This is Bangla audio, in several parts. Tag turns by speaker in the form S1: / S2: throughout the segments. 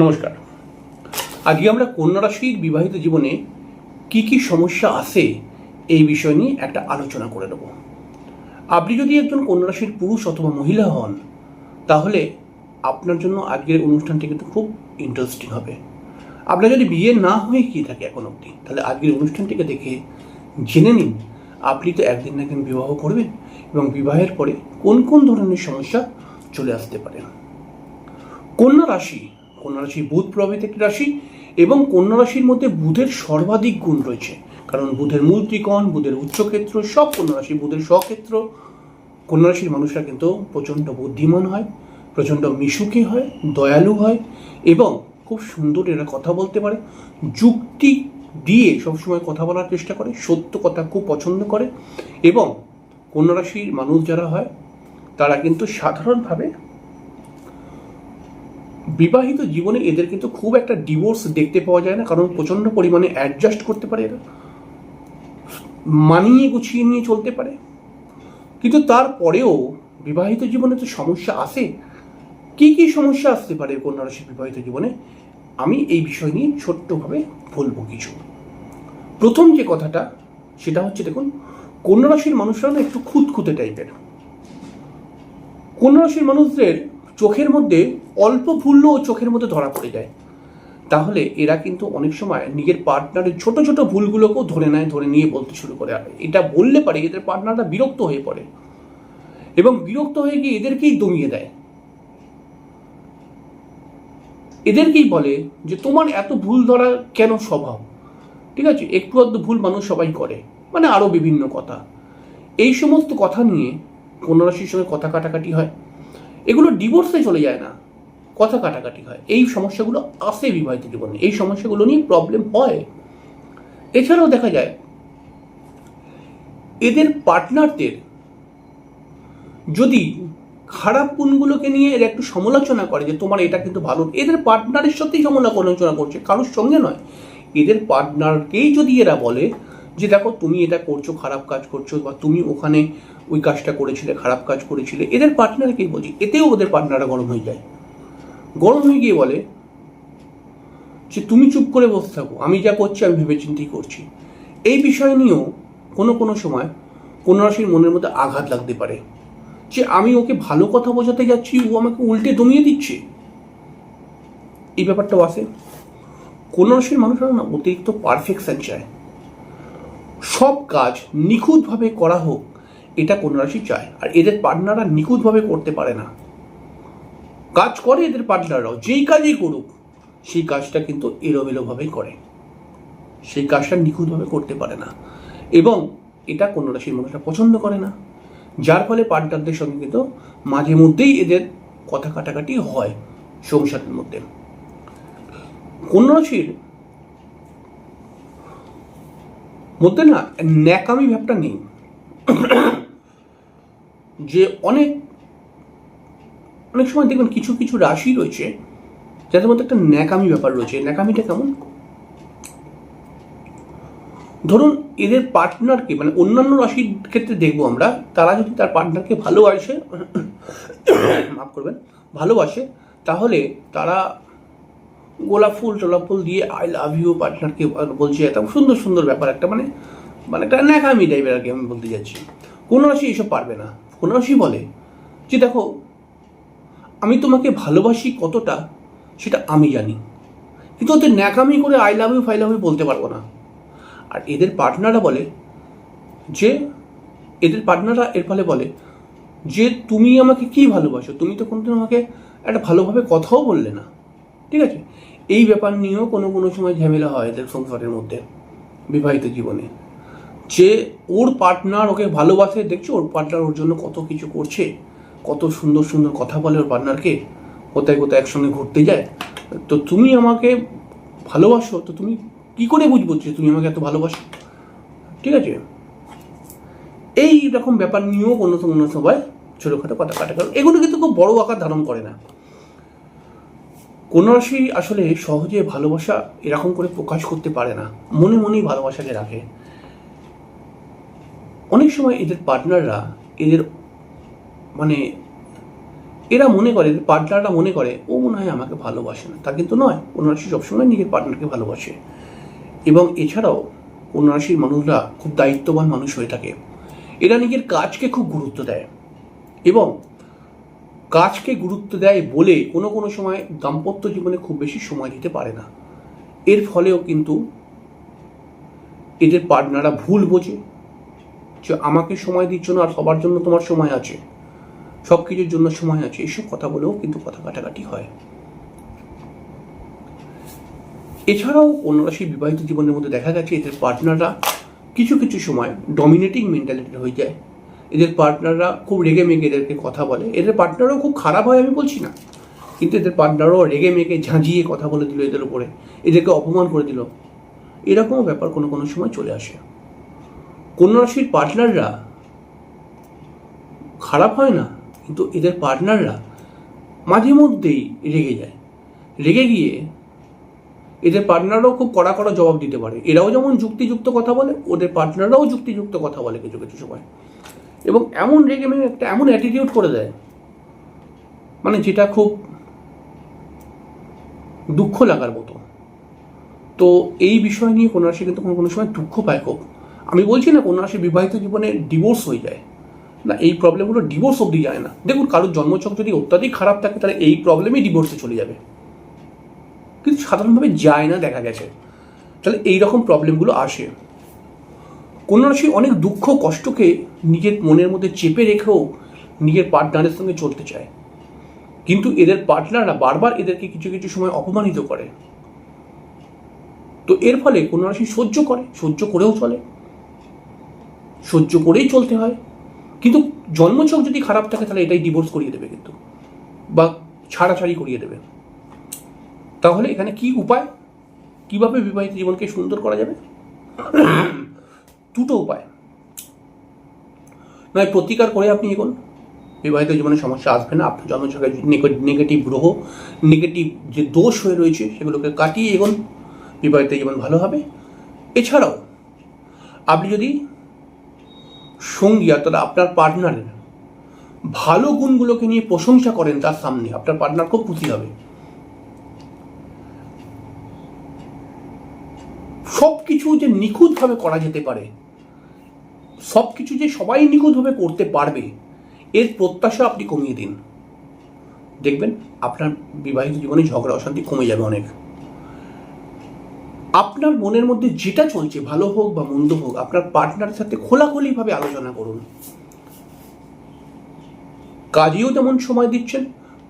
S1: নমস্কার। আজকে আমরা কন্যা রাশির বিবাহিত জীবনে কি কি সমস্যা আসে এই বিষয় নিয়ে একটা আলোচনা করে নেব। আপনি যদি একজন কন্যা রাশির পুরুষ অথবা মহিলা হন, তাহলে আপনার জন্য আজকের অনুষ্ঠানটি কিন্তু খুব ইন্টারেস্টিং হবে। আপনার যদি বিয়ে না হয়ে কি থাকে এখন অবধি, তাহলে আজকের অনুষ্ঠানটিকে দেখে জেনে নিন আপনি তো একদিন না একদিন বিবাহ করবেন এবং বিবাহের পরে কোন কোন ধরনের সমস্যা চলে আসতে পারে। কন্যা রাশি বুধ প্রভাবিত একটি রাশি এবং কন্যা রাশির মধ্যে বুধের সর্বাধিক গুণ রয়েছে, কারণ বুধের মূল ত্রিকোণ, বুধের উচ্চক্ষেত্র, সব কন্যা রাশি, বুধের স্বক্ষেত্র। কন্যা রাশির মানুষরা কিন্তু প্রচণ্ড বুদ্ধিমান হয়, প্রচণ্ড মিশুকে হয়, দয়ালু হয় এবং খুব সুন্দর এরা কথা বলতে পারে, যুক্তি দিয়ে সবসময় কথা বলার চেষ্টা করে, সত্য কথা খুব পছন্দ করে। এবং কন্যা রাশির মানুষ যারা হয় তারা কিন্তু সাধারণভাবে বিবাহিত জীবনে এদের কিন্তু খুব একটা ডিভোর্স দেখতে পাওয়া যায় না, কারণ প্রচণ্ড পরিমাণে অ্যাডজাস্ট করতে পারে, এরা মানিয়ে গুছিয়ে নিয়ে চলতে পারে। কিন্তু তারপরেও বিবাহিত জীবনে তো সমস্যা আসে। কি কি সমস্যা আসতে পারে কন্যা রাশির বিবাহিত জীবনে, আমি এই বিষয় নিয়ে ছোট্টভাবে বলবো কিছু। প্রথম যে কথাটা সেটা হচ্ছে, দেখুন, কন্যা রাশির মানুষরা না একটু খুঁতখুঁতে টাইপের। কন্যা রাশির মানুষদের চোখের মধ্যে অল্প ভুলও চোখের মধ্যে ধরা পড়ে যায়। তাহলে এরা কিন্তু অনেক সময় নিজের পার্টনারের ছোট ছোট ভুলগুলোকেও ধরে নিয়ে বলতে শুরু করে। এটা বললে পারে এদের পার্টনাররা বিরক্ত হয়ে পড়ে এবং বিরক্ত হয়ে গিয়ে এদেরকেই দমিয়ে দেয়, এদেরকেই বলে যে তোমার এত ভুল ধরা কেন স্বভাব, ঠিক আছে, একটু আধটু ভুল মানুষ সবাই করে, মানে আরও বিভিন্ন কথা। এই সমস্ত কথা নিয়ে কন্যা রাশির সঙ্গে কথা কাটাকাটি হয়। এগুলো ডিভোর্সে চলে যায় না, কথা কাটাকাটি হয়। এই সমস্যাগুলো আসে বিবাহিত জীবনে, এই সমস্যাগুলো নিয়ে প্রবলেম হয়। এছাড়াও দেখা যায় এদের পার্টনারদের যদি খারাপ গুণগুলোকে নিয়ে এরা একটু সমালোচনা করে যে তোমার এটা কিন্তু ভালো, এদের পার্টনারের সাথেই সমালোচনা করছে, কারোর সঙ্গে নয়। এদের পার্টনারকেই যদি এরা বলে যে দেখো তুমি এটা করছো, খারাপ কাজ করছো, বা তুমি ওখানে ওই কাজটা করেছিলে, খারাপ কাজ করেছিলে, এদের পার্টনারকেই বলছি, এতেও ওদের পার্টনাররা গরম হয়ে যায়। গরম হয়ে গিয়ে বলে যে তুমি চুপ করে বসে থাকো, আমি যা করছি আমি ভেবেচিন্তেই করছি। এই বিষয় নিয়েও কোনো সময় কন্যা রাশির মনের মধ্যে আঘাত লাগতে পারে যে আমি ওকে ভালো কথা বোঝাতে যাচ্ছি, ও আমাকে উল্টে দমিয়ে দিচ্ছে। এই ব্যাপারটাও আসে। কন্যা রাশির মানুষরা না অতিরিক্ত পারফেকশন চায়, সব কাজ নিখুঁতভাবে করা হোক, এটা কন্যা রাশি চায়। আর এদের পার্টনাররা নিখুঁতভাবে করতে পারে না। কাজ করে এদের পার্টনাররাও, যেই কাজই করুক সেই কাজটা কিন্তু এলোমেলোভাবেই করে, সেই কাজটা নিখুঁতভাবে করতে পারে না। এবং এটা কন্যা রাশির মানুষরা পছন্দ করে না, যার ফলে পার্টনারদের সঙ্গে কিন্তু মাঝে মধ্যেই এদের কথা কাটাকাটি হয় সংসারের মধ্যে। কন্যা রাশির মধ্যে না ন্যাকামি ভাবটা নেই, যে অনেক সময় দেখবেন কিছু কিছু রাশি রয়েছে যাদের মধ্যে একটা ন্যাকামি ব্যাপার রয়েছে। ন্যাকামিটা কেমন? ধরুন এদের পার্টনারকে, মানে অন্যান্য রাশির ক্ষেত্রে দেখবো আমরা, তারা যদি তার পার্টনারকে ভালোবাসে, মাফ করবেন, ভালোবাসে, তাহলে তারা গোলাপ ফুল দিয়ে আই লাভ ইউ পার্টনারকে বলছে, এত সুন্দর সুন্দর ব্যাপার একটা, মানে একটা ন্যাকামি টাইপের আর কি আমি বলতে যাচ্ছি। কোনো রাশি এইসব পারবে না। কোনো রাশি বলে যে দেখো আমি তোমাকে ভালোবাসি কতটা সেটা আমি জানি, কিন্তু ওদের ন্যাকামি করে আই লাভ ইউ বলতে পারবো না। আর এদের পার্টনাররা বলে যে, এদের পার্টনাররা এর ফলে বলে যে তুমি আমাকে কি ভালোবাসো, তুমি তো কোনোদিন আমাকে একটা ভালোভাবে কথাও বললে না, ঠিক আছে। এই ব্যাপার নিয়েও কোনো সময় ঝামেলা হয় এদের সংসারের মধ্যে বিবাহিত জীবনে, যে ওর পার্টনার ওকে ভালোবাসে, দেখছো ওর পার্টনার ওর জন্য কত কিছু করছে, কত সুন্দর সুন্দর কথা বলে ওর পার্টনারকে, কোথায় কোথায় একসঙ্গে ঘুরতে যায়, তো তুমি আমাকে ভালোবাসো, তো তুমি কি করে বুঝবো যে তুমি আমাকে এত ভালোবাসো, ঠিক আছে। এই রকম ব্যাপার নিয়েও কোনো সময় ছোটোখাটো কথা কাটাকাটি, এগুলো কিন্তু খুব বড় আকার ধারণ করে না। কন্যা রাশি আসলে সহজে ভালোবাসা এরকম করে প্রকাশ করতে পারে না, মনে মনেই ভালোবাসাকে রাখে। অনেক সময় এদের পার্টনাররা এদের এরা মনে করে, পার্টনাররা মনে করে ও মনে হয় আমাকে ভালোবাসে না, তা কিন্তু নয়। কন্যা রাশি সবসময় নিজের পার্টনারকে ভালোবাসে। এবং এছাড়াও কন্যা রাশির মানুষরা খুব দায়িত্ববান মানুষ হয়ে থাকে। এরা নিজের কাজকে খুব গুরুত্ব দেয় এবং কাজকে গুরুত্ব দেয় বলে কোনো কোনো সময় দাম্পত্য জীবনে খুব বেশি সময় দিতে পারে না। এর ফলেও কিন্তু এদের পার্টনাররা ভুল বোঝে যে আমাকে সময় দিচ্ছ না, আর সবার জন্য তোমার সময় আছে, সব কিছুর জন্য সময় আছে, এইসব কথা বলেও কিন্তু কথা কাটাকাটি হয়। এছাড়াও কন্যা রাশির বিবাহিত জীবনের মধ্যে দেখা গেছে এদের পার্টনাররা কিছু কিছু সময় ডমিনেটিং মেন্টালিটির হয়ে যায়। এদের পার্টনাররা খুব রেগে মেগে এদেরকে কথা বলে। এদের পার্টনারও খুব খারাপ হয় আমি বলছি না, কিন্তু এদের পার্টনারও রেগে মেগে ঝাঁঝিয়ে কথা বলে দিল এদের উপরে, এদেরকে অপমান করে দিল, এরকমও ব্যাপার কোনো কোনো সময় চলে আসে। কন্যা রাশির পার্টনাররা খারাপ হয় না, কিন্তু এদের পার্টনাররা মাঝে মধ্যেই রেগে যায়। রেগে গিয়ে এদের পার্টনাররাও খুব কড়া কড়া জবাব দিতে পারে। এরাও যেমন যুক্তিযুক্ত কথা বলে, ওদের পার্টনাররাও যুক্তিযুক্ত কথা বলে কিছু কিছু সময়, এবং এমন রেগে মেগে একটা এমন অ্যাটিটিউড করে দেয় মানে যেটা খুব দুঃখ লাগার মতো। তো এই বিষয় নিয়ে কন্যা রাশি কিন্তু কোনো কোনো সময় দুঃখ পায় খুব। আমি বলছি না কন্যা রাশির বিবাহিত জীবনে ডিভোর্স হয়ে যায় না, এই প্রবলেমগুলো ডিভোর্স অবধি যায় না। দেখুন, কারোর জন্মছক যদি অত্যাধিক খারাপ থাকে তাহলে এই প্রবলেমই ডিভোর্সে চলে যাবে, কিন্তু সাধারণভাবে যায় না দেখা গেছে। তাহলে এইরকম প্রবলেমগুলো আসে। কন্যা রাশি অনেক দুঃখ কষ্টকে নিজের মনের মধ্যে চেপে রেখেও নিজের পার্টনারের সঙ্গে চলতে চায়, কিন্তু এদের পার্টনাররা বারবার এদেরকে কিছু কিছু সময় অপমানিত করে। তো এর ফলে কন্যা রাশি সহ্য করে, সহ্য করেও চলে, সহ্য করেই চলতে হয়। কিন্তু জন্মছক যদি খারাপ থাকে তাহলে এটাই ডিভোর্স করিয়ে দেবে কিন্তু, বা ছাড়াছাড়ি করিয়ে দেবে। তাহলে এখানে কি উপায়, কিভাবে বিবাহিত জীবনকে সুন্দর করা যাবে? দুটো উপায়। নয় প্রতিকার করে আপনি এগোন, বিবাহিত জীবনে সমস্যা আসবে না। আপনার জন্মছকে নেগেটিভ গ্রহ, নেগেটিভ যে দোষ হয়ে রয়েছে সেগুলোকে কাটিয়ে এগোন, বিবাহিত জীবন ভালো হবে। এছাড়াও আপনি যদি সঙ্গী অর্থাৎ আপনার পার্টনারের ভালো গুণগুলোকে নিয়ে প্রশংসা করেন তার সামনে, আপনার পার্টনার খুব খুশি হবে। সব কিছু যে নিখুঁতভাবে করা যেতে পারে, সব কিছু যে সবাই নিখুঁতভাবে করতে পারবে, এর প্রত্যাশা আপনি কমিয়ে দিন, দেখবেন আপনার বিবাহিত জীবনে ঝগড়া অশান্তি কমে যাবে অনেক। আপনার মনের মধ্যে যেটা চলছে, ভালো হোক বা মন্দ হোক, আপনার পার্টনারের সাথে খোলাখুলিভাবে আলোচনা করুন। কাজেও তেমন সময় দিচ্ছেন,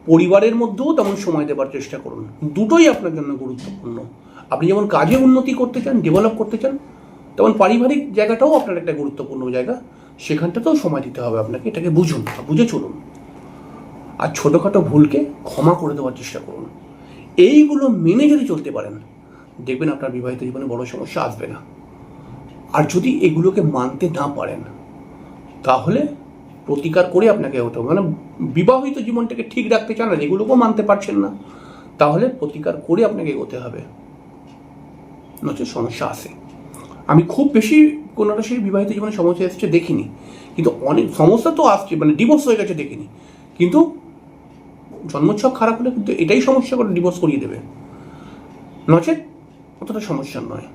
S1: পরিবারের মধ্যেও তেমন সময় দেওয়ার চেষ্টা করুন। দুটোই আপনার জন্য গুরুত্বপূর্ণ। আপনি যেমন কাজে উন্নতি করতে চান, ডেভেলপ করতে চান, তেমন পারিবারিক জায়গাটাও আপনার একটা গুরুত্বপূর্ণ জায়গা, সেখানটাতেও সময় দিতে হবে আপনাকে। এটাকে বুঝুন, বুঝে চলুন। আর ছোটোখাটো ভুলকে ক্ষমা করে দেওয়ার চেষ্টা করুন। এইগুলো মেনে যদি চলতে পারেন, দেখবেন আপনার বিবাহিত জীবনে বড় সমস্যা আসবে না। আর যদি এগুলোকে মানতে না পারেন, তাহলে প্রতিকার করে আপনাকে হতে হবে। মানে বিবাহিত জীবনটাকে ঠিক রাখতে চান আর এগুলোকেও মানতে পারছেন না, তাহলে প্রতিকার করে আপনাকে এগোতে হবে, নচেৎ সমস্যা আসে। আমি খুব বেশি কন্যা রাশির বিবাহিত জীবনে সমস্যা এসেছে দেখিনি, কিন্তু অনেক সমস্যা তো আসছে, মানে ডিভোর্স হয়ে গেছে দেখিনি, কিন্তু জন্মছক খারাপ হলে কিন্তু এটাই সমস্যা করে ডিভোর্স করিয়ে দেবে, নচেৎ অতটা সমস্যা নয়।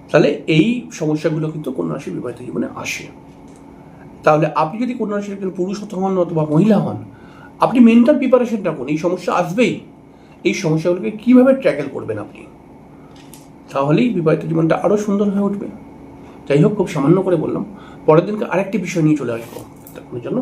S1: তাহলে এই সমস্যাগুলো কিন্তু কন্যা রাশির বিবাহিত জীবনে আসে। তাহলে আপনি যদি কন্যা রাশির একজন পুরুষ হন অথবা মহিলা হন, আপনি মেন্টাল প্রিপারেশন রাখুন, এই সমস্যা আসবেই, এই সমস্যাগুলোকে কীভাবে ট্যাকেল করবেন আপনি, তাহলেই বিবাহিত জীবনটা আরও সুন্দর হয়ে উঠবে। যাই হোক, খুব সামান্য করে বললাম, পরের দিনকে আরেকটি বিষয় নিয়ে চলে আসবো। তার জন্য